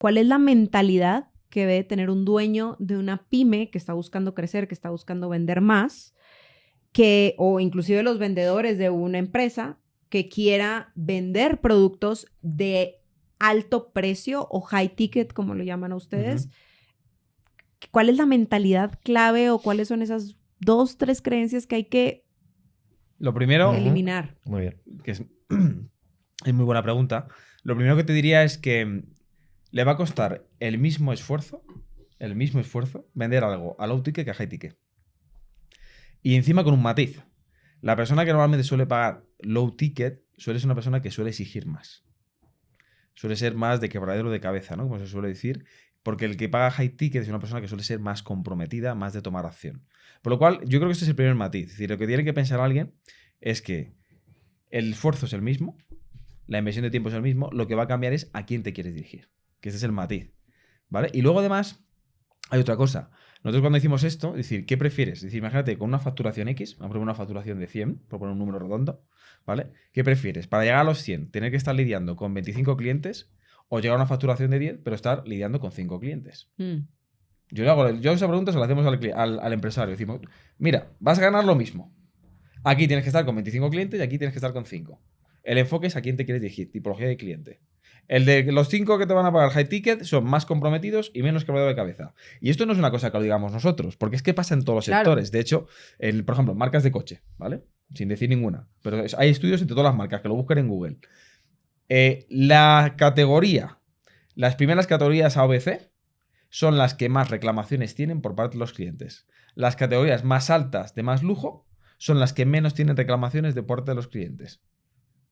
¿Cuál es la mentalidad que debe tener un dueño de una pyme que está buscando crecer, que está buscando vender más, o inclusive los vendedores de una empresa que quiera vender productos de alto precio o high ticket, como lo llaman a ustedes? ¿Cuál es la mentalidad clave o cuáles son esas 2, 3 creencias que hay que Lo primero, eliminar? Muy bien. que es muy buena pregunta. Lo primero que te diría es que le va a costar el mismo esfuerzo, vender algo a low ticket que a high ticket. Y encima con un matiz. La persona que normalmente suele pagar low ticket suele ser una persona que suele exigir más. Suele ser más de quebradero de cabeza, ¿no? Como se suele decir. Porque el que paga high ticket es una persona que suele ser más comprometida, más de tomar acción. Por lo cual, yo creo que este es el primer matiz. Es decir, lo que tiene que pensar alguien es que el esfuerzo es el mismo, la inversión de tiempo es el mismo, lo que va a cambiar es a quién te quieres dirigir. Que ese es el matiz. ¿Vale? Y luego, además, hay otra cosa. Nosotros cuando hicimos esto, es decir, ¿qué prefieres? Es decir, imagínate con una facturación X, vamos a poner una facturación de 100, por poner un número redondo, ¿vale? ¿Qué prefieres? Para llegar a los 100, tener que estar lidiando con 25 clientes o llegar a una facturación de 10, pero estar lidiando con 5 clientes. Yo esa pregunta se la hacemos al empresario. Decimos, mira, vas a ganar lo mismo. Aquí tienes que estar con 25 clientes y aquí tienes que estar con 5. El enfoque es a quién te quieres dirigir, tipología de cliente. El de los 5 que te van a pagar high ticket son más comprometidos y menos quebradero de cabeza. Y esto no es una cosa que lo digamos nosotros, porque es que pasa en todos los sectores. De hecho, por ejemplo, marcas de coche, ¿vale? Sin decir ninguna. Pero hay estudios entre todas las marcas, que lo busquen en Google. Las primeras categorías A o B, C, son las que más reclamaciones tienen por parte de los clientes. Las categorías más altas de más lujo son las que menos tienen reclamaciones de parte de los clientes.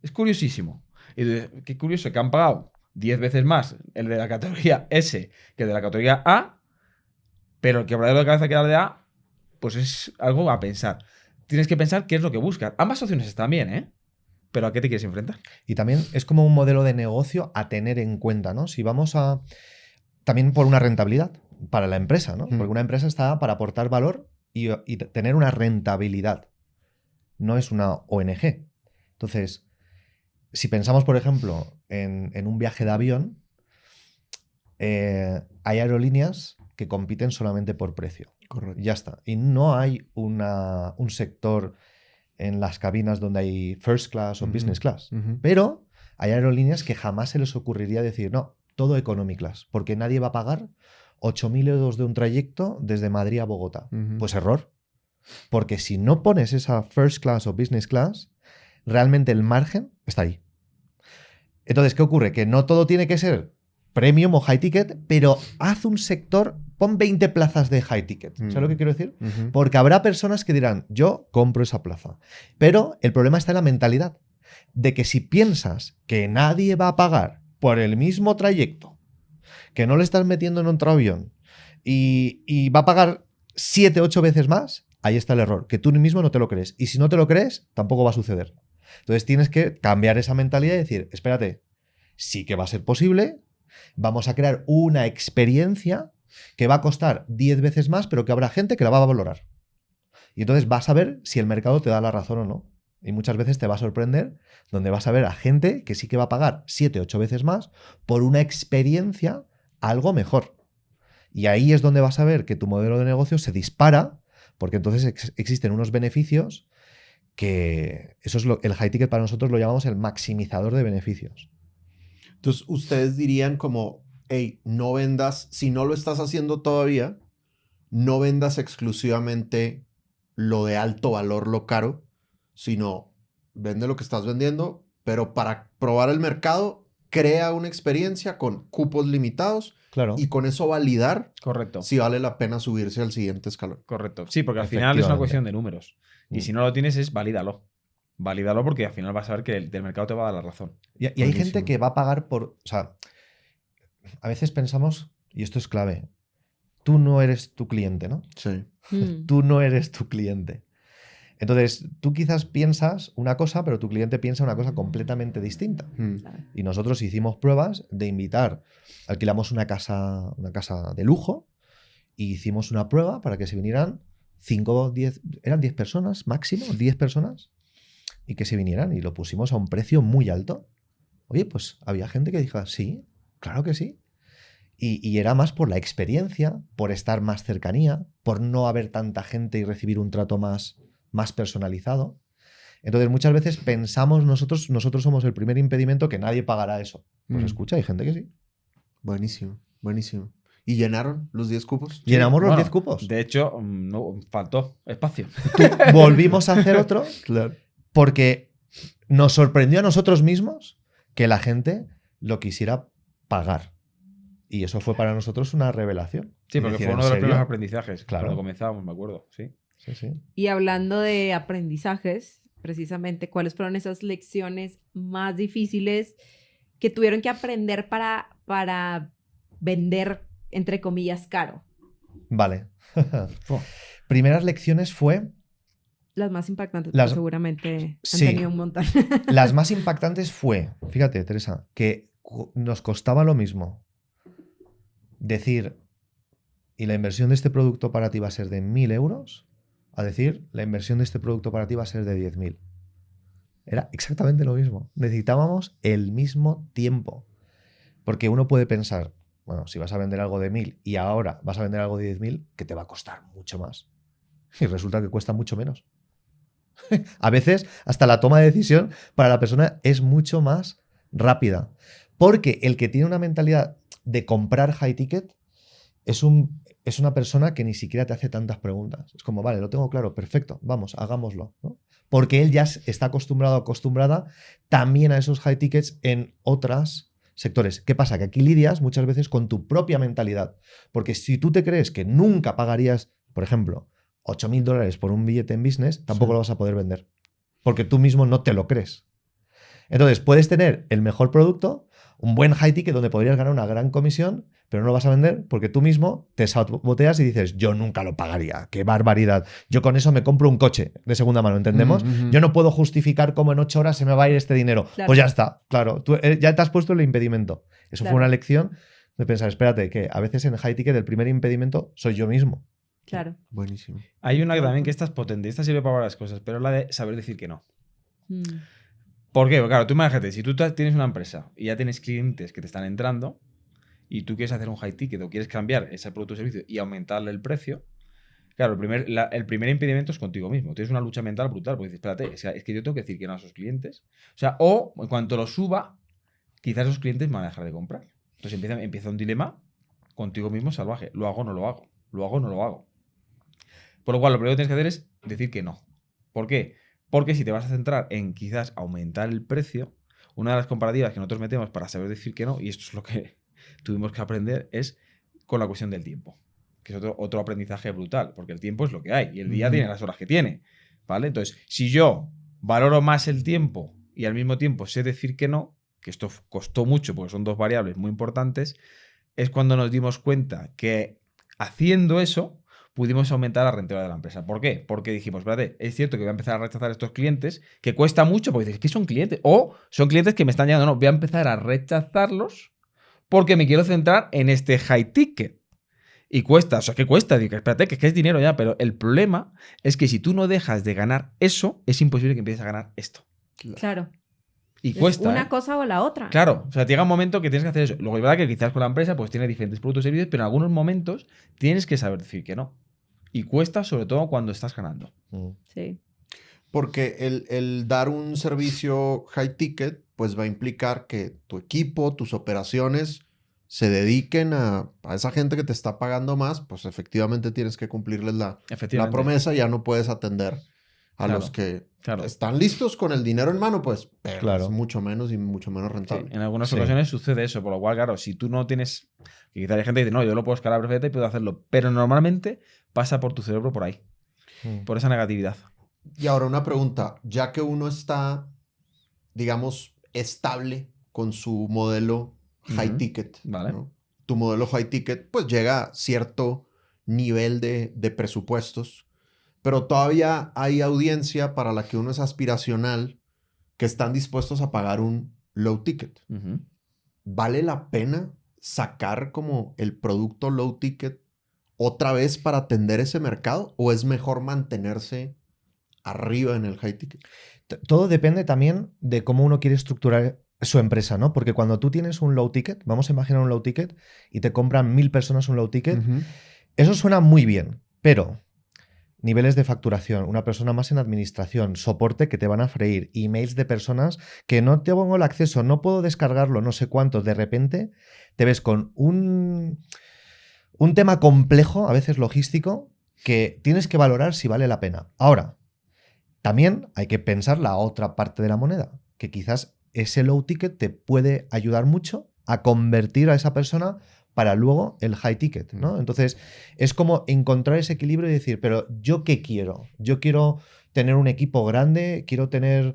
Es curiosísimo. Y qué curioso que han pagado 10 veces más el de la categoría S que el de la categoría A, pero el quebradero de cabeza que era el de A, pues es algo a pensar. Tienes que pensar qué es lo que buscas. Ambas opciones están bien, ¿eh? Pero ¿a qué te quieres enfrentar? Y también es como un modelo de negocio a tener en cuenta, ¿no? Si vamos a... También por una rentabilidad para la empresa, ¿no? Porque una empresa está para aportar valor y tener una rentabilidad. No es una ONG. Entonces, si pensamos, por ejemplo, en un viaje de avión, hay aerolíneas que compiten solamente por precio. Correcto. Ya está. Y no hay un sector en las cabinas donde hay first class o business class. Pero hay aerolíneas que jamás se les ocurriría decir, no, todo economy class, porque nadie va a pagar 8.000 euros de un trayecto desde Madrid a Bogotá. Pues error. Porque si no pones esa first class o business class, realmente el margen está ahí. Entonces, ¿qué ocurre? Que no todo tiene que ser premium o high ticket, pero haz un sector, pon 20 plazas de high ticket. ¿Sabes lo que quiero decir? Porque habrá personas que dirán, yo compro esa plaza. Pero el problema está en la mentalidad. De que si piensas que nadie va a pagar por el mismo trayecto, que no le estás metiendo en otro avión y va a pagar 7, 8 veces más, ahí está el error. Que tú mismo no te lo crees. Y si no te lo crees, tampoco va a suceder. Entonces tienes que cambiar esa mentalidad y decir, espérate, sí que va a ser posible, vamos a crear una experiencia que va a costar 10 veces más, pero que habrá gente que la va a valorar. Y entonces vas a ver si el mercado te da la razón o no. Y muchas veces te va a sorprender donde vas a ver a gente que sí que va a pagar 7, 8 veces más por una experiencia algo mejor. Y ahí es donde vas a ver que tu modelo de negocio se dispara, porque entonces existen unos beneficios que eso es el high ticket para nosotros lo llamamos el maximizador de beneficios. Entonces, ustedes dirían como, hey, no vendas, si no lo estás haciendo todavía, no vendas exclusivamente lo de alto valor, lo caro, sino vende lo que estás vendiendo, pero para probar el mercado, crea una experiencia con cupos limitados. Claro. Y con eso validar si vale la pena subirse al siguiente escalón. Correcto. Sí, porque al final es una cuestión de números. Y si no lo tienes es valídalo. Valídalo porque al final vas a ver que el mercado te va a dar la razón. Y hay gente que va a pagar por... O sea, a veces pensamos, y esto es clave, tú no eres tu cliente, ¿no? Sí. Tú no eres tu cliente. Entonces, tú quizás piensas una cosa, pero tu cliente piensa una cosa completamente distinta. Y nosotros hicimos pruebas de invitar, alquilamos una casa de lujo y hicimos una prueba para que se vinieran 5, 10, eran 10 personas máximo, 10 personas, y que se vinieran y lo pusimos a un precio muy alto. Oye, pues había gente que dijo, sí, claro que sí. Y era más por la experiencia, por estar más cercanía, por no haber tanta gente y recibir un trato más personalizado. Entonces, muchas veces pensamos nosotros somos el primer impedimento, que nadie pagará eso. Pues escucha, hay gente que sí. Buenísimo, buenísimo. ¿Y llenaron los 10 cupos? Llenamos los Bueno, 10 cupos. De hecho, no, faltó espacio. Volvimos a hacer otro Claro. porque nos sorprendió a nosotros mismos que la gente lo quisiera pagar. Y eso fue para nosotros una revelación. Sí, Y porque decir, fue ¿en uno de los serio? primeros aprendizajes. Claro. Cuando comenzábamos, me acuerdo. Sí. Sí, sí. Y hablando de aprendizajes, precisamente, ¿cuáles fueron esas lecciones más difíciles que tuvieron que aprender para vender, entre comillas, caro? Vale. Primeras lecciones fue... Las más impactantes, Las- pues seguramente Sí. han tenido un montón. Las más impactantes fue, fíjate, Teresa, que nos costaba lo mismo decir, y la inversión de este producto para ti va a ser de 1.000 euros, a decir, la inversión de este producto para ti va a ser de 10.000. Era exactamente lo mismo. Necesitábamos el mismo tiempo. Porque uno puede pensar, bueno, si vas a vender algo de 1.000 y ahora vas a vender algo de 10.000, que te va a costar mucho más. Y resulta que cuesta mucho menos. A veces hasta la toma de decisión para la persona es mucho más rápida. Porque el que tiene una mentalidad de comprar high ticket es una persona que ni siquiera te hace tantas preguntas. Es como, vale, lo tengo claro, perfecto, vamos, hagámoslo, ¿no? Porque él ya está acostumbrado, acostumbrada también a esos high tickets en otros sectores. ¿Qué pasa? Que aquí lidias muchas veces con tu propia mentalidad. Porque si tú te crees que nunca pagarías, por ejemplo, $8.000 por un billete en business, tampoco Sí. lo vas a poder vender. Porque tú mismo no te lo crees. Entonces, puedes tener el mejor producto, un buen high ticket donde podrías ganar una gran comisión, pero no lo vas a vender porque tú mismo te saboteas y dices, yo nunca lo pagaría, qué barbaridad. Yo con eso me compro un coche de segunda mano, ¿entendemos? Yo no puedo justificar cómo en 8 horas se me va a ir este dinero. Claro. Pues ya está, claro, tú ya te has puesto el impedimento. Eso Claro. fue una lección de pensar, espérate, que a veces en high ticket el primer impedimento soy yo mismo. Claro. Buenísimo. Hay una que también que esta es potente. Esta sirve para varias cosas, pero es la de saber decir que no. Mm. ¿Por qué? Porque, claro, tú imagínate, si tú tienes una empresa y ya tienes clientes que te están entrando y tú quieres hacer un high ticket o quieres cambiar ese producto o servicio y aumentarle el precio, claro, el primer impedimento es contigo mismo. Tienes una lucha mental brutal porque dices, espérate, es que yo tengo que decir que no a esos clientes. O sea, o en cuanto lo suba, quizás esos clientes me van a dejar de comprar. Entonces empieza un dilema contigo mismo salvaje. ¿Lo hago o no lo hago? ¿Lo hago o no lo hago? Por lo cual, lo primero que tienes que hacer es decir que no. ¿Por qué? Porque si te vas a centrar en quizás aumentar el precio, una de las comparativas que nosotros metemos para saber decir que no, y esto es lo que tuvimos que aprender, es con la cuestión del tiempo. Que es otro aprendizaje brutal, porque el tiempo es lo que hay y el día tiene las horas que tiene. ¿Vale? Entonces, si yo valoro más el tiempo y al mismo tiempo sé decir que no, que esto costó mucho porque son dos variables muy importantes, es cuando nos dimos cuenta que haciendo eso pudimos aumentar la rentabilidad de la empresa. ¿Por qué? Porque dijimos, espérate, es cierto que voy a empezar a rechazar a estos clientes, que cuesta mucho, porque dices, ¿qué son clientes? O son clientes que me están llegando. No, voy a empezar a rechazarlos porque me quiero centrar en este high ticket. Y cuesta, o sea, ¿qué cuesta? Digo, espérate, que es dinero ya, pero el problema es que si tú no dejas de ganar eso, es imposible que empieces a ganar esto. Claro. Y Es cuesta. una cosa o la otra. Claro, o sea, llega un momento que tienes que hacer eso. Luego es verdad que quizás con la empresa pues tiene diferentes productos y servicios, pero en algunos momentos tienes que saber decir que no. Y cuesta sobre todo cuando estás ganando. Sí. Porque el dar un servicio high ticket, pues va a implicar que tu equipo, tus operaciones se dediquen a esa gente que te está pagando más, pues efectivamente tienes que cumplirles la promesa, ya no puedes atender a Claro, los que claro. están listos con el dinero en mano, pues, pero Claro. es mucho menos y mucho menos Sí, rentable. en algunas Sí. ocasiones sucede eso, por lo cual, claro, si tú no tienes... Que quizás hay gente que dice, no, yo lo puedo escalar perfectamente y puedo hacerlo, pero normalmente pasa por tu cerebro por ahí, por esa negatividad. Y ahora una pregunta, ya que uno está, digamos, estable con su modelo high ticket, Vale. ¿no? Tu modelo high ticket, pues llega a cierto nivel de presupuestos, pero todavía hay audiencia para la que uno es aspiracional que están dispuestos a pagar un low ticket. Ujú. ¿Vale la pena sacar como el producto low ticket otra vez para atender ese mercado o es mejor mantenerse arriba en el high ticket? Todo depende también de cómo uno quiere estructurar su empresa, ¿no? Porque cuando tú tienes un low ticket, vamos a imaginar un low ticket y te compran 1000 personas un low ticket, eso suena muy bien, pero niveles de facturación, una persona más en administración, soporte que te van a freír, emails de personas que no tengo el acceso, no puedo descargarlo, no sé cuántos, de repente te ves con un tema complejo, a veces logístico, que tienes que valorar si vale la pena. Ahora, también hay que pensar la otra parte de la moneda, que quizás ese low ticket te puede ayudar mucho a convertir a esa persona para luego el high ticket, ¿no? Entonces, es como encontrar ese equilibrio y decir, pero ¿yo qué quiero? Yo quiero tener un equipo grande, quiero tener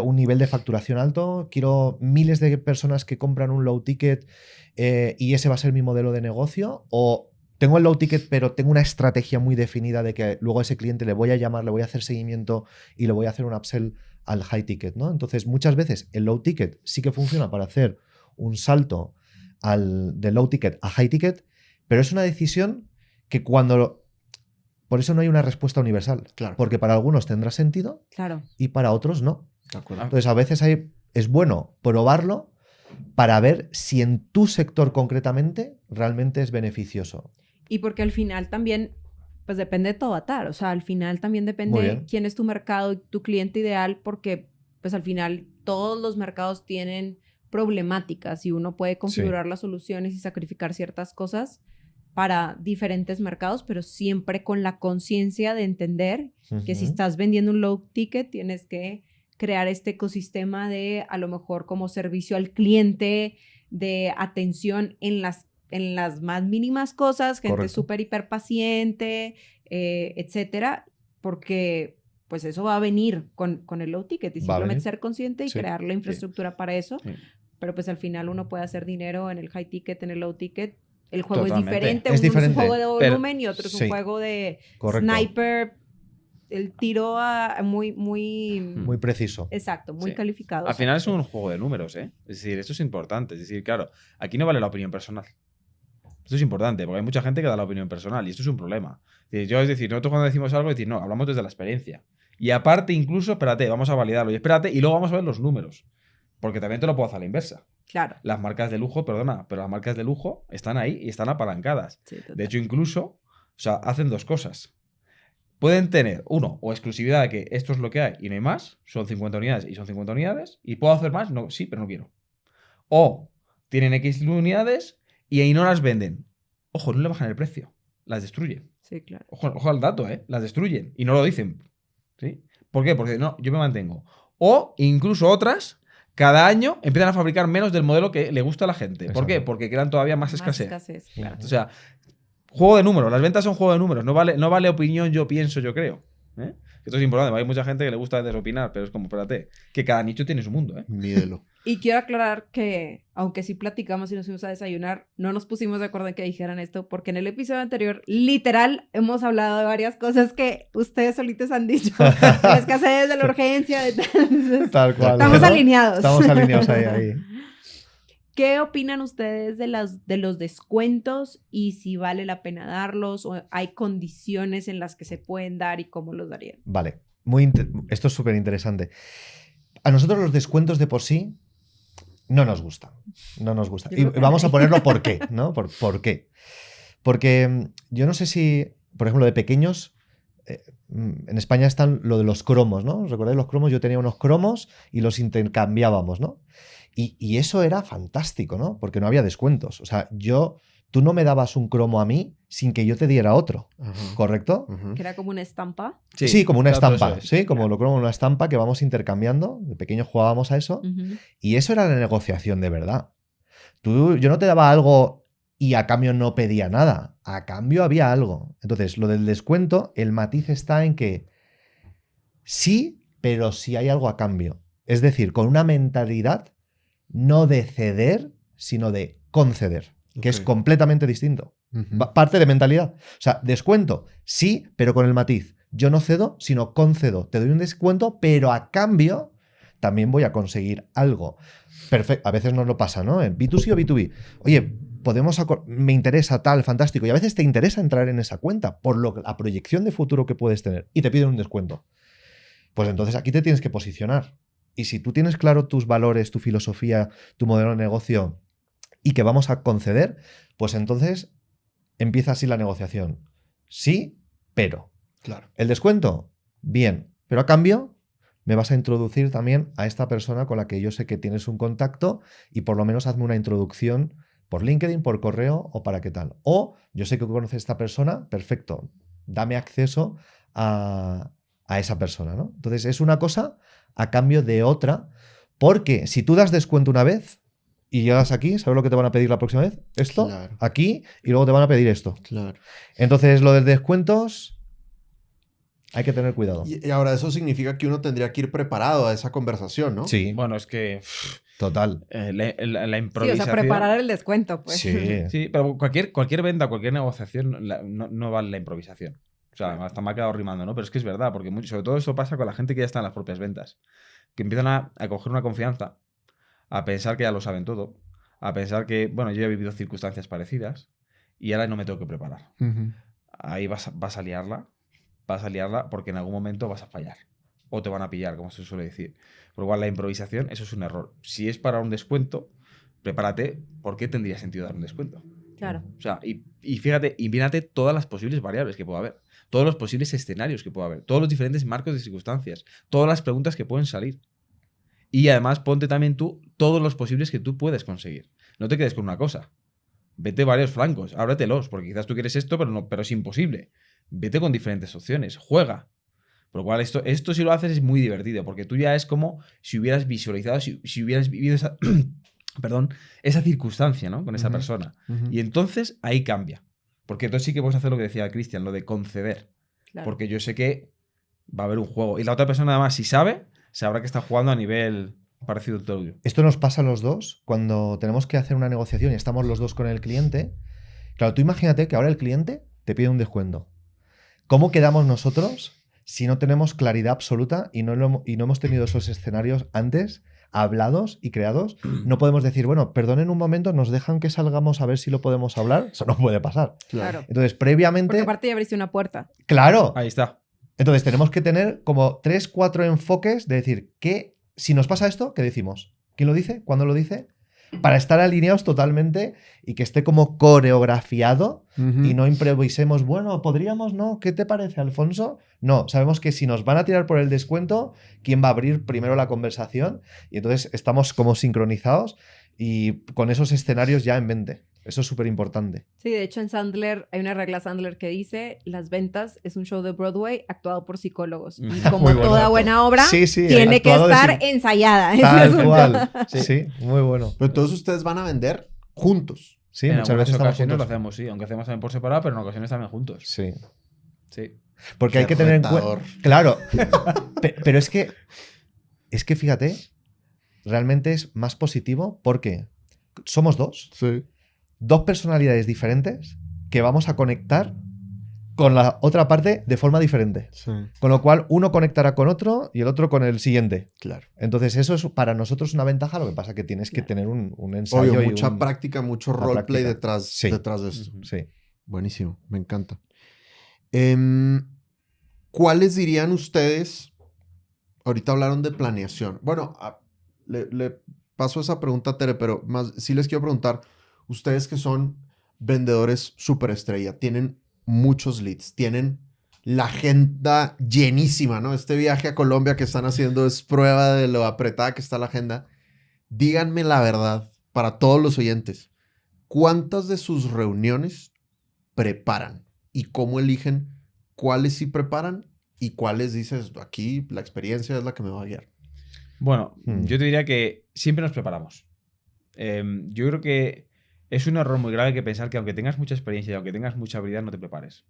un nivel de facturación alto, quiero miles de personas que compran un low ticket y ese va a ser mi modelo de negocio, o tengo el low ticket pero tengo una estrategia muy definida de que luego a ese cliente le voy a llamar, le voy a hacer seguimiento y le voy a hacer un upsell al high ticket, ¿no? Entonces, muchas veces el low ticket sí que funciona para hacer un salto de low ticket a high ticket, pero es una decisión que por eso no hay una respuesta universal. Claro. Porque para algunos tendrá sentido Claro. y para otros no. De acuerdo. Entonces, a veces es bueno probarlo para ver si en tu sector concretamente realmente es beneficioso. Y porque al final también, pues depende de tu avatar. O sea, al final también Muy depende bien. quién es tu mercado, tu cliente ideal, porque pues al final todos los mercados tienen problemáticas y uno puede configurar las soluciones y sacrificar ciertas cosas para diferentes mercados, pero siempre con la conciencia de entender que si estás vendiendo un low ticket tienes que crear este ecosistema de a lo mejor como servicio al cliente, de atención en las más mínimas cosas, gente Correcto. súper hiper paciente, etcétera, porque pues eso va a venir con el low ticket y Va a simplemente venir. ser consciente y Sí. crear la infraestructura para eso. Sí. Pero pues al final uno puede hacer dinero en el high ticket, en el low ticket. El juego Totalmente. es diferente. Es Uno es un diferente, juego de pero- volumen y otro es sí. un juego de Correcto. sniper. El tiro muy, muy... Muy preciso. Exacto, muy Sí. calificado. Al final es un juego de números, ¿eh? Es decir, esto es importante. Es decir, claro, aquí no vale la opinión personal. Esto es importante, porque hay mucha gente que da la opinión personal y esto es un problema. Es decir, nosotros cuando decimos algo, no, hablamos desde la experiencia. Y aparte, incluso, espérate, vamos a validarlo. Y espérate, y luego vamos a ver los números. Porque también te lo puedo hacer a la inversa. Claro. Las marcas de lujo, perdona, pero las marcas de lujo están ahí y están apalancadas. Sí, total. De hecho, incluso, o sea, hacen dos cosas. Pueden tener, uno, o exclusividad de que esto es lo que hay y no hay más, son 50 unidades y son 50 unidades, y puedo hacer más, no, sí, pero no quiero. O tienen X unidades y ahí no las venden. Ojo, no le bajan el precio, las destruyen. Sí, claro. Ojo al dato, las destruyen y no lo dicen. ¿Sí? ¿Por qué? Porque no, yo me mantengo. O incluso otras, cada año empiezan a fabricar menos del modelo que le gusta a la gente. ¿Por qué? Exacto. Porque crean todavía más escasez. Claro. O sea, juego de números. Las ventas son juego de números. No vale opinión, yo pienso, yo creo. Esto es importante. Hay mucha gente que le gusta desopinar, pero es como, espérate, que cada nicho tiene su mundo. Mídelo. Y quiero aclarar que, aunque sí platicamos y nos fuimos a desayunar, no nos pusimos de acuerdo en que dijeran esto, porque en el episodio anterior, literal, hemos hablado de varias cosas que ustedes solitos han dicho. La escasez, de la urgencia, de tal. Tal cual. Estamos ¿no? alineados. Estamos alineados ahí. ¿Qué opinan ustedes de los descuentos y si vale la pena darlos o hay condiciones en las que se pueden dar y cómo los darían? Vale. Esto es súper interesante. A nosotros los descuentos de por sí no nos gustan. No nos gustan. Yo Y creo que vamos a nadie. ponerlo por qué, ¿no? ¿Por qué? Porque yo no sé si, por ejemplo, de pequeños, en España están lo de los cromos, ¿no? ¿Os recordáis los cromos? Yo tenía unos cromos y los intercambiábamos, ¿no? Y eso era fantástico, ¿no? Porque no había descuentos. O sea, tú no me dabas un cromo a mí sin que yo te diera otro, Ajá. ¿correcto? Ujú. Que era como una estampa. Sí, como una exacto, estampa, eso es. sí, como lo cromo, una estampa que vamos intercambiando. De pequeño jugábamos a eso. Ujú. Y eso era la negociación de verdad. Yo no te daba algo y a cambio no pedía nada. A cambio había algo. Entonces, lo del descuento, el matiz está en que sí, pero sí hay algo a cambio. Es decir, con una mentalidad no de ceder, sino de conceder, que es Ok. completamente distinto. Ujú. Parte de mentalidad. O sea, descuento, sí, pero con el matiz. Yo no cedo, sino concedo. Te doy un descuento, pero a cambio también voy a conseguir algo. Perfecto. A veces nos lo pasa, ¿no? En B2C o B2B. Oye, me interesa tal, fantástico. Y a veces te interesa entrar en esa cuenta por la proyección de futuro que puedes tener y te piden un descuento. Pues entonces aquí te tienes que posicionar. Y si tú tienes claro tus valores, tu filosofía, tu modelo de negocio y que vamos a conceder, pues entonces empieza así la negociación. Sí, pero. Claro. El descuento, bien, pero a cambio me vas a introducir también a esta persona con la que yo sé que tienes un contacto y por lo menos hazme una introducción por LinkedIn, por correo o para qué tal. O yo sé que conoces a esta persona, perfecto, dame acceso a esa persona, ¿no? Entonces es una cosa a cambio de otra, porque si tú das descuento una vez y llegas aquí, ¿sabes lo que te van a pedir la próxima vez? Esto, Claro. aquí, y luego te van a pedir esto. Claro. Entonces lo de descuentos hay que tener cuidado. Y ahora eso significa que uno tendría que ir preparado a esa conversación, ¿no? Sí, Bueno, es que total. la Sí, o improvisación... sea, preparar el descuento, pues. Sí. Sí, pero cualquier venta, cualquier negociación no vale la improvisación. O sea, hasta me ha quedado rimando, ¿no? Pero es que es verdad, porque sobre todo eso pasa con la gente que ya está en las propias ventas. Que empiezan a coger una confianza, a pensar que ya lo saben todo, a pensar que, bueno, yo ya he vivido circunstancias parecidas y ahora no me tengo que preparar. Ujú. Ahí vas a liarla porque en algún momento vas a fallar. O te van a pillar, como se suele decir. Por lo cual, la improvisación, eso es un error. Si es para un descuento, prepárate. ¿Por qué tendría sentido dar un descuento? Claro. O sea, y fíjate, y mírate todas las posibles variables que pueda haber. Todos los posibles escenarios que pueda haber. Todos los diferentes marcos de circunstancias. Todas las preguntas que pueden salir. Y además, ponte también tú todos los posibles que tú puedes conseguir. No te quedes con una cosa. Vete varios flancos, ábretelos, porque quizás tú quieres esto, pero es imposible. Vete con diferentes opciones, juega. Por lo cual, esto si lo haces es muy divertido, porque tú ya es como si hubieras visualizado, si hubieras vivido esa, esa circunstancia, ¿no? Con esa Ujú. persona. Ujú. Y entonces ahí cambia. Porque entonces sí que puedes hacer lo que decía Cristian, lo de conceder. Claro. Porque yo sé que va a haber un juego. Y la otra persona, además, si sabrá que está jugando a nivel parecido al tuyo. Esto nos pasa a los dos cuando tenemos que hacer una negociación y estamos los dos con el cliente. Claro, tú imagínate que ahora el cliente te pide un descuento. ¿Cómo quedamos nosotros si no tenemos claridad absoluta y no hemos tenido esos escenarios antes hablados y creados? No podemos decir, bueno, perdonen un momento, nos dejan que salgamos a ver si lo podemos hablar. Eso no puede pasar. Claro. Entonces, previamente... Porque aparte ya abriste una puerta. ¡Claro! Ahí está. Entonces, tenemos que tener como 3, 4 enfoques de decir, que si nos pasa esto, ¿qué decimos? ¿Quién lo dice? ¿Cuándo lo dice? Para estar alineados totalmente y que esté como coreografiado Ujú. y no improvisemos, bueno, podríamos, ¿no? ¿Qué te parece, Alfonso? No, sabemos que si nos van a tirar por el descuento, ¿quién va a abrir primero la conversación? Y entonces estamos como sincronizados y con esos escenarios ya en mente. Eso es súper importante. Sí, de hecho en Sandler hay una regla Sandler que dice las ventas es un show de Broadway actuado por psicólogos. Y como Muy bueno. toda buena obra, Sí, sí, tiene que actuado de estar psic- ensayada. ese Tal asunto. cual. Sí. Sí, muy bueno. Pero entonces ustedes van a vender juntos. Sí, En muchas algunas veces estamos ocasiones lo juntos. hacemos, sí. Aunque hacemos también por separado, pero en ocasiones también juntos. Sí. Sí. Porque Qué hay que tener en retador. cuenta. Claro. Pero es que fíjate, realmente es más positivo porque somos dos personalidades diferentes que vamos a conectar con la otra parte de forma diferente. Sí. Con lo cual, uno conectará con otro y el otro con el siguiente. Claro. Entonces, eso es para nosotros una ventaja. Lo que pasa es que tienes que tener un ensayo. Obvio, y mucha práctica, mucho una roleplay práctica. detrás, Sí. detrás de esto. Sí. Buenísimo, me encanta. ¿Cuáles dirían ustedes? Ahorita hablaron de planeación. Bueno, le paso esa pregunta a Tere, pero más sí les quiero preguntar, ustedes que son vendedores superestrella, tienen muchos leads, tienen la agenda llenísima, ¿no? Este viaje a Colombia que están haciendo es prueba de lo apretada que está la agenda. Díganme la verdad, para todos los oyentes, ¿cuántas de sus reuniones preparan? ¿Y cómo eligen cuáles sí preparan y cuáles dices, aquí la experiencia es la que me va a guiar? Bueno, yo te diría que siempre nos preparamos. Yo creo que es un error muy grave que pensar que aunque tengas mucha experiencia y aunque tengas mucha habilidad, no te prepares.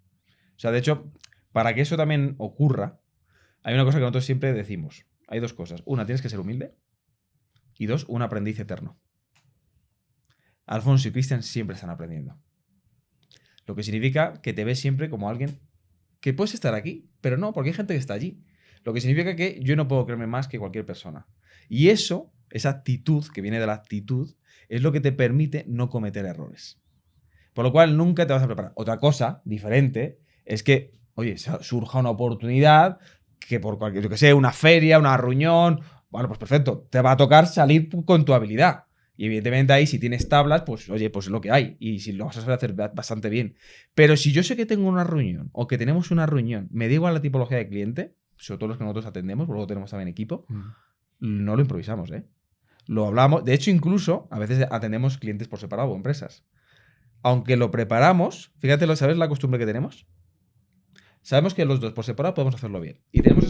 O sea, de hecho, para que eso también ocurra, hay una cosa que nosotros siempre decimos. Hay dos cosas. Una, tienes que ser humilde. Y dos, un aprendiz eterno. Alfonso y Cristian siempre están aprendiendo. Lo que significa que te ves siempre como alguien que puedes estar aquí, pero no, porque hay gente que está allí. Lo que significa que yo no puedo creerme más que cualquier persona. Y eso, esa actitud, que viene de la actitud, es lo que te permite no cometer errores. Por lo cual nunca te vas a preparar. Otra cosa diferente es que, oye, surja una oportunidad que por cualquier, yo que sé, una feria, una reunión, Bueno, pues perfecto. Te va a tocar salir con tu habilidad. Y evidentemente ahí, si tienes tablas, pues oye, pues es lo que hay. Y si lo vas a saber hacer bastante bien. Pero si yo sé que tengo una reunión o que tenemos una reunión, me digo a la tipología de cliente, sobre todo los que nosotros atendemos, luego tenemos también equipo, no lo improvisamos, ¿eh? Lo hablamos. De hecho, incluso a veces atendemos clientes por separado o empresas. Aunque lo preparamos, fíjate, ¿sabes la costumbre que tenemos? Sabemos que los dos por separado podemos hacerlo bien. Y tenemos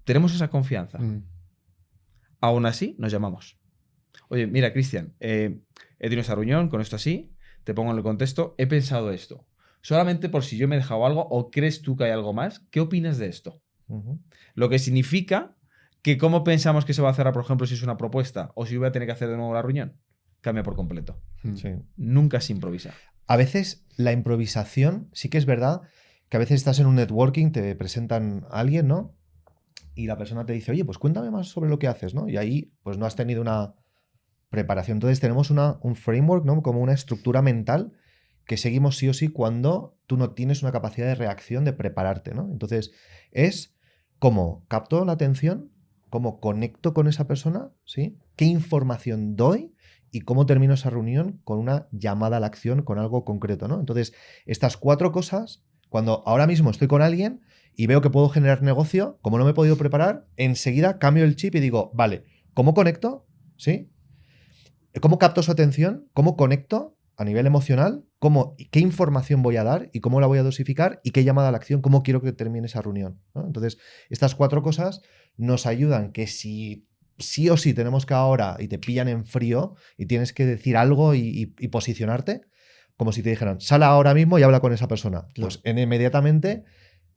tenemos esa confianza. Aún así, nos llamamos. Oye, mira, Cristian, he tenido esa reunión con esto así, te pongo en el contexto, he pensado esto. Solamente por si yo me he dejado algo o crees tú que hay algo más, ¿qué opinas de esto? Lo que significa que cómo pensamos que se va a cerrar, por ejemplo, si es una propuesta o si voy a tener que hacer de nuevo la reunión, cambia por completo. Sí. Nunca se improvisa. A veces la improvisación, sí que es verdad que a veces estás en un networking, te presentan a alguien, ¿no? Y la persona te dice, oye, pues cuéntame más sobre lo que haces, ¿no? Y ahí, pues no has tenido una preparación. Entonces tenemos un framework, ¿no? Como una estructura mental que seguimos sí o sí cuando tú no tienes una capacidad de reacción, de prepararte, ¿no? Entonces es cómo capto la atención, cómo conecto con esa persona, ¿sí? ¿Qué información doy? Y cómo termino esa reunión con una llamada a la acción, con algo concreto, ¿no? Entonces, estas 4 cosas, cuando ahora mismo estoy con alguien y veo que puedo generar negocio, como no me he podido preparar, enseguida cambio el chip y digo, vale, ¿cómo conecto? ¿Sí? ¿Cómo capto su atención? ¿Cómo conecto a nivel emocional? ¿Qué información voy a dar? ¿Y cómo la voy a dosificar? ¿Y qué llamada a la acción? ¿Cómo quiero que termine esa reunión? ¿No? Entonces, estas 4 cosas nos ayudan que si sí o sí tenemos que ahora y te pillan en frío y tienes que decir algo y posicionarte, como si te dijeran, sal ahora mismo y habla con esa persona. Claro. Pues inmediatamente,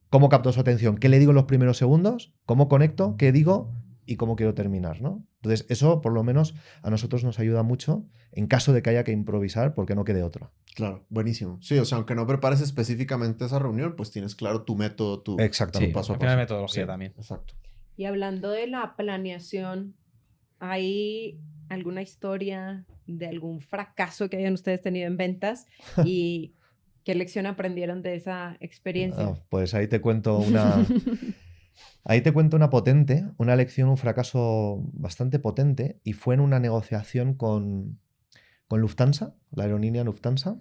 ¿cómo capto su atención? ¿Qué le digo en los primeros segundos? ¿Cómo conecto? ¿Qué digo? Y cómo quiero terminar, ¿no? Entonces, eso por lo menos a nosotros nos ayuda mucho en caso de que haya que improvisar porque no quede otra. Claro, buenísimo. Sí, o sea, aunque no prepares específicamente esa reunión, pues tienes claro tu método, tu Exactamente. Sí, paso a al final paso. metodología Sí, también. Exacto. Y hablando de la planeación, ¿hay alguna historia de algún fracaso que hayan ustedes tenido en ventas? ¿Y qué lección aprendieron de esa experiencia? Pues ahí te cuento una lección, un fracaso bastante potente, y fue en una negociación con Lufthansa, la aerolínea Lufthansa.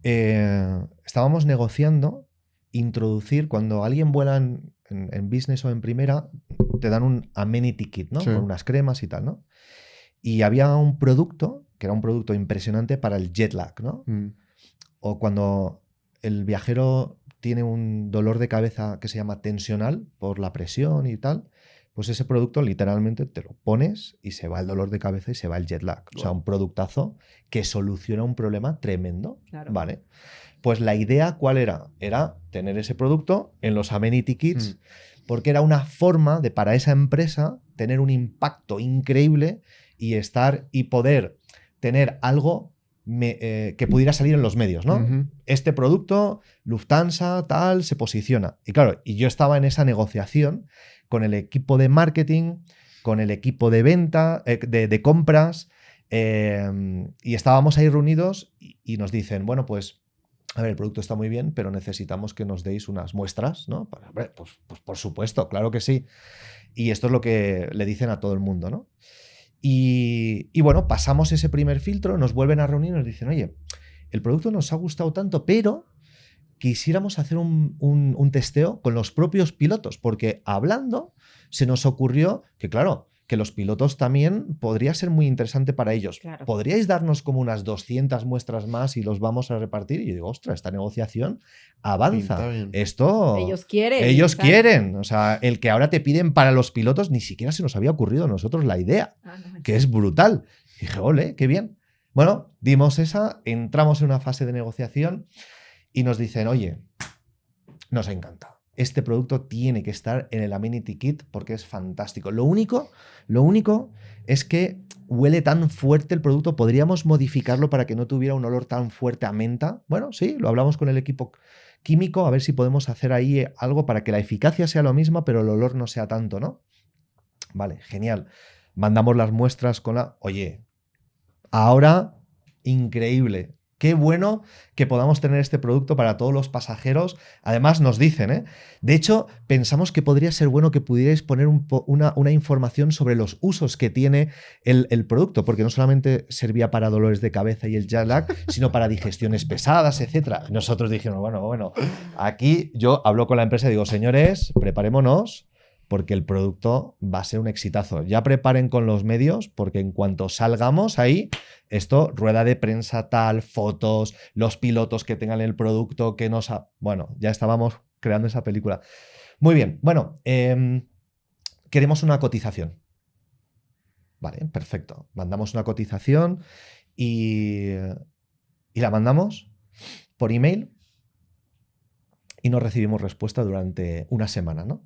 Estábamos negociando introducir, cuando alguien vuela en business o en primera, te dan un amenity kit, ¿no? Sí. Con unas cremas y tal, ¿no? Y había un producto, que era un producto impresionante para el jet lag, ¿no? O cuando el viajero tiene un dolor de cabeza que se llama tensional por la presión y tal, pues ese producto literalmente te lo pones y se va el dolor de cabeza y se va el jet lag. Wow. O sea, un productazo que soluciona un problema tremendo. Claro. ¿Vale? Pues la idea, ¿cuál era? Era tener ese producto en los amenity kits, porque era una forma de, para esa empresa, tener un impacto increíble y poder tener algo que pudiera salir en los medios, ¿no? Este producto, Lufthansa, tal, se posiciona. Y claro, y yo estaba en esa negociación con el equipo de marketing, con el equipo de venta, de compras, y estábamos ahí reunidos y nos dicen, bueno, pues, a ver, el producto está muy bien, pero necesitamos que nos deis unas muestras, ¿no? Pues por supuesto, claro que sí. Y esto es lo que le dicen a todo el mundo, ¿no? Y bueno, pasamos ese primer filtro, nos vuelven a reunir y nos dicen, oye, el producto nos ha gustado tanto, pero quisiéramos hacer un testeo con los propios pilotos, porque hablando se nos ocurrió que, claro, que los pilotos también podría ser muy interesante para ellos. Claro. ¿Podríais darnos como unas 200 muestras más y los vamos a repartir? Y yo digo, ostras, esta negociación avanza. Esto... Ellos quieren. Ellos quieren. O sea, el que ahora te piden para los pilotos, ni siquiera se nos había ocurrido a nosotros la idea, que es brutal. Y dije, ole, qué bien. Bueno, dimos esa, entramos en una fase de negociación y nos dicen, oye, nos ha encantado. Este producto tiene que estar en el amenity kit porque es fantástico. Lo único es que huele tan fuerte el producto. ¿Podríamos modificarlo para que no tuviera un olor tan fuerte a menta? Bueno, sí, lo hablamos con el equipo químico a ver si podemos hacer ahí algo para que la eficacia sea lo misma, pero el olor no sea tanto, ¿no? Vale, genial. Mandamos las muestras con la... Oye, ahora, increíble. Qué bueno que podamos tener este producto para todos los pasajeros. Además nos dicen, ¿eh? De hecho, pensamos que podría ser bueno que pudierais poner una información sobre los usos que tiene el producto, porque no solamente servía para dolores de cabeza y el jet lag, sino para digestiones pesadas, etc. Nosotros dijimos, bueno, aquí yo hablo con la empresa y digo, señores, preparémonos, porque el producto va a ser un exitazo. Ya preparen con los medios, porque en cuanto salgamos ahí, esto, rueda de prensa tal, fotos, los pilotos que tengan el producto, que nos... Bueno, ya estábamos creando esa película. Muy bien, bueno, queremos una cotización. Vale, perfecto. Mandamos una cotización y la mandamos por email y no recibimos respuesta durante una semana, ¿no?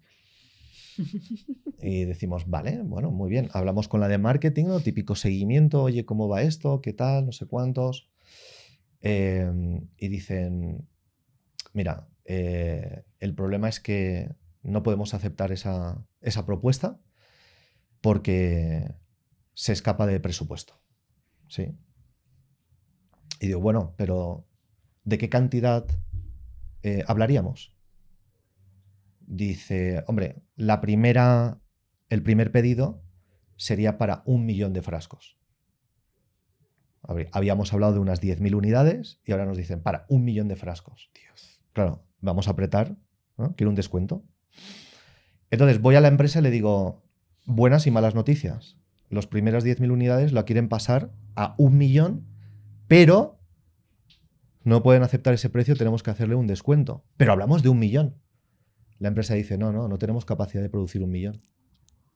Y decimos, vale, bueno, muy bien. Hablamos con la de marketing, ¿no? Típico seguimiento, oye, ¿cómo va esto? ¿Qué tal? No sé cuántos. Y dicen, mira, el problema es que no podemos aceptar esa propuesta porque se escapa de presupuesto. ¿Sí? Y digo, bueno, pero ¿de qué cantidad hablaríamos? Dice, hombre, el primer pedido sería para 1 millón de frascos. Habíamos hablado de unas 10.000 unidades y ahora nos dicen para 1 millón de frascos. Dios. Claro, vamos a apretar, ¿no? Quiero un descuento. Entonces voy a la empresa y le digo, buenas y malas noticias. Las primeras 10.000 unidades la quieren pasar a 1 millón, pero no pueden aceptar ese precio, tenemos que hacerle un descuento. Pero hablamos de 1 millón. La empresa dice, no tenemos capacidad de producir 1 millón.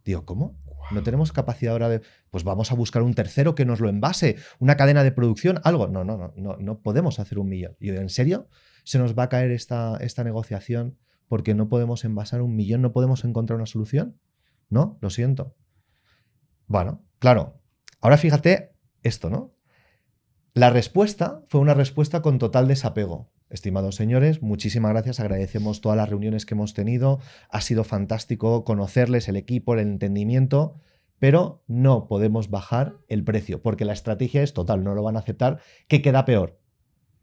Digo, ¿cómo? ¿No tenemos capacidad ahora de...? Pues vamos a buscar un tercero que nos lo envase, una cadena de producción, algo. No podemos hacer 1 millón. Y yo, ¿en serio? ¿Se nos va a caer esta negociación porque no podemos envasar 1 millón? ¿No podemos encontrar una solución? No, lo siento. Bueno, claro. Ahora fíjate esto, ¿no? La respuesta fue una respuesta con total desapego. Estimados señores, muchísimas gracias, agradecemos todas las reuniones que hemos tenido, ha sido fantástico conocerles, el equipo, el entendimiento, pero no podemos bajar el precio, porque la estrategia es total, no lo van a aceptar. ¿Qué queda peor?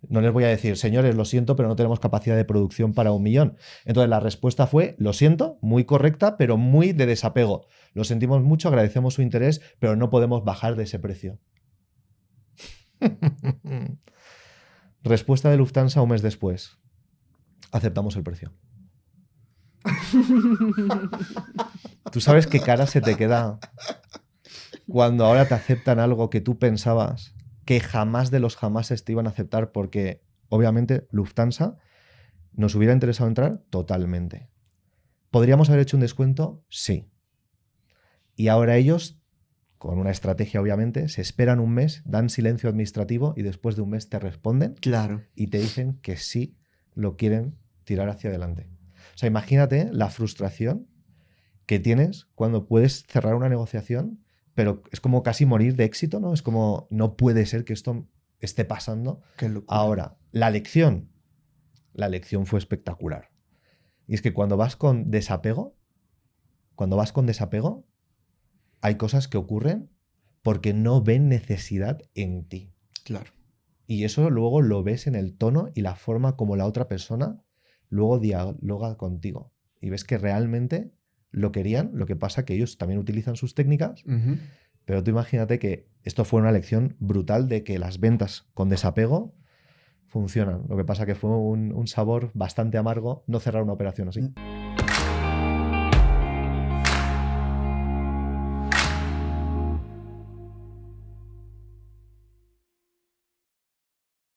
No les voy a decir, señores, lo siento, pero no tenemos capacidad de producción para 1 millón. Entonces la respuesta fue, lo siento, muy correcta, pero muy de desapego. Lo sentimos mucho, agradecemos su interés, pero no podemos bajar de ese precio. Respuesta de Lufthansa 1 mes después. Aceptamos el precio. ¿Tú sabes qué cara se te queda cuando ahora te aceptan algo que tú pensabas que jamás de los jamases te iban a aceptar? Porque obviamente Lufthansa nos hubiera interesado entrar totalmente. ¿Podríamos haber hecho un descuento? Sí. Y ahora ellos, con una estrategia obviamente, se esperan 1 mes, dan silencio administrativo y después de 1 mes te responden. Claro. Y te dicen que sí lo quieren tirar hacia adelante. O sea, imagínate la frustración que tienes cuando puedes cerrar una negociación, pero es como casi morir de éxito, ¿no? Es como, no puede ser que esto esté pasando. Qué locura. Ahora, la lección fue espectacular. Y es que cuando vas con desapego, hay cosas que ocurren porque no ven necesidad en ti. Claro. Y eso luego lo ves en el tono y la forma como la otra persona luego dialoga contigo. Y ves que realmente lo querían, lo que pasa que ellos también utilizan sus técnicas, pero tú imagínate que esto fue una lección brutal de que las ventas con desapego funcionan. Lo que pasa que fue un sabor bastante amargo no cerrar una operación así.